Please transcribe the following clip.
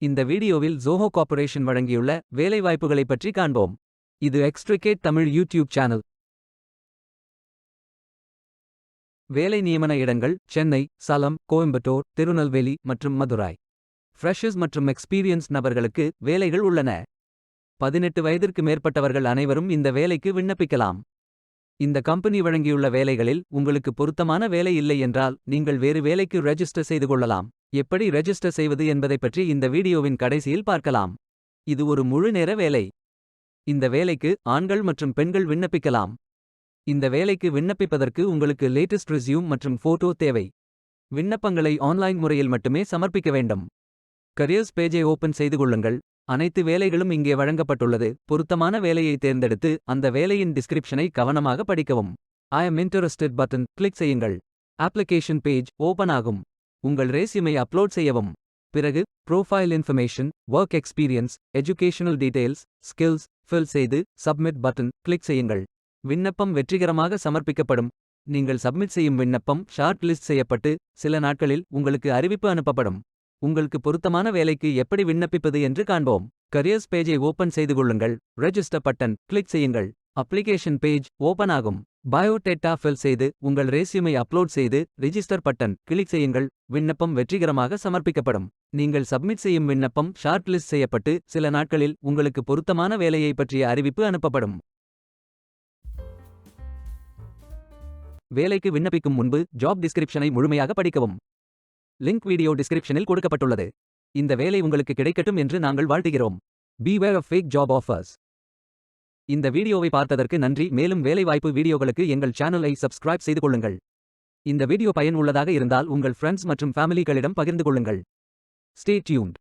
இந்த வீடியோவில் ஜோஹோ கார்ப்பரேஷன் வழங்கியுள்ள வேலைவாய்ப்புகளைப் பற்றி காண்போம். இது எக்ஸ்ட்ரிகேட் தமிழ் யூடியூப் சேனல். வேலை நியமன இடங்கள் சென்னை, சலம், கோயம்புத்தூர், திருநெல்வேலி மற்றும் மதுராய். ஃப்ரெஷர்ஸ் மற்றும் எக்ஸ்பீரியன்ஸ் நபர்களுக்கு வேலைகள் உள்ளன. 18 வயதிற்கு மேற்பட்டவர்கள் அனைவரும் இந்த வேலைக்கு விண்ணப்பிக்கலாம். இந்த கம்பெனி வழங்கியுள்ள வேலைகளில் உங்களுக்கு பொருத்தமான வேலை இல்லை என்றால் நீங்கள் வேறு வேலைக்கு ரெஜிஸ்டர் செய்து கொள்ளலாம். எப்படி ரெஜிஸ்டர் செய்வது என்பதைப் பற்றி இந்த வீடியோவின் கடைசியில் பார்க்கலாம். இது ஒரு முழு நேர வேலை. இந்த வேலைக்கு ஆண்கள் மற்றும் பெண்கள் விண்ணப்பிக்கலாம். இந்த வேலைக்கு விண்ணப்பிப்பதற்கு உங்களுக்கு லேட்டஸ்ட் ரெஸ்யூம் மற்றும் போட்டோ தேவை. விண்ணப்பங்களை ஆன்லைன் முறையில் மட்டுமே சமர்ப்பிக்க வேண்டும். கரியர்ஸ் பேஜை ஓபன் செய்து கொள்ளுங்கள். அனைத்து வேலைகளும் இங்கே வழங்கப்பட்டுள்ளது. பொருத்தமான வேலையை தேர்ந்தெடுத்து அந்த வேலையின் டிஸ்கிரிப்ஷனை கவனமாக படிக்கவும். ஐ அம் இன்ட்ரஸ்டட் பட்டன் கிளிக் செய்யுங்கள். அப்ளிகேஷன் பேஜ் ஓபன் ஆகும். உங்கள் ரெஸ்யூமை அப்லோட் செய்யவும். பிறகு profile information, work experience, educational details, skills fill செய்து சப்மிட் பட்டன் கிளிக் செய்யுங்கள். விண்ணப்பம் வெற்றிகரமாக சமர்ப்பிக்கப்படும். நீங்கள் சப்மிட் செய்யும் விண்ணப்பம் ஷார்ட் லிஸ்ட் செய்யப்பட்டு சில நாட்களில் உங்களுக்கு அறிவிப்பு அனுப்பப்படும். உங்களுக்கு பொருத்தமான வேலைக்கு எப்படி விண்ணப்பிப்பது என்று காண்போம். கரியர்ஸ் பேஜை ஓபன் செய்து கொள்ளுங்கள். ரெஜிஸ்டர் பட்டன் கிளிக் செய்யுங்கள். அப்ளிகேஷன் பேஜ் ஓபன் ஆகும். பயோடேட்டா ஃபில் செய்து உங்கள் ரெஸ்யூமை அப்லோட் செய்து ரிஜிஸ்டர் பட்டன் கிளிக் செய்யுங்கள். விண்ணப்பம் வெற்றிகரமாக சமர்ப்பிக்கப்படும். நீங்கள் சப்மிட் செய்யும் விண்ணப்பம் ஷார்ட் லிஸ்ட் செய்யப்பட்டு சில நாட்களில் உங்களுக்கு பொருத்தமான வேலையை பற்றிய அறிவிப்பு அனுப்பப்படும். வேலைக்கு விண்ணப்பிக்கும் முன்பு ஜாப் டிஸ்கிரிப்ஷனை முழுமையாக படிக்கவும். லிங்க் வீடியோ டிஸ்கிரிப்ஷனில் கொடுக்கப்பட்டுள்ளது. இந்த வேலை உங்களுக்கு கிடைக்கட்டும் என்று நாங்கள் வாழ்த்துகிறோம். Beware of fake job offers. இந்த வீடியோவை பார்த்ததற்கு நன்றி. மேலும் வேலைவாய்ப்பு வீடியோகளுக்கு எங்கள் சேனலை சப்ஸ்கிரைப் செய்து கொள்ளுங்கள். இந்த வீடியோ பயனுள்ளதாக இருந்தால் உங்கள் ஃப்ரெண்ட்ஸ் மற்றும் ஃபேமிலிகளிடம் பகிர்ந்து கொள்ளுங்கள். Stay tuned.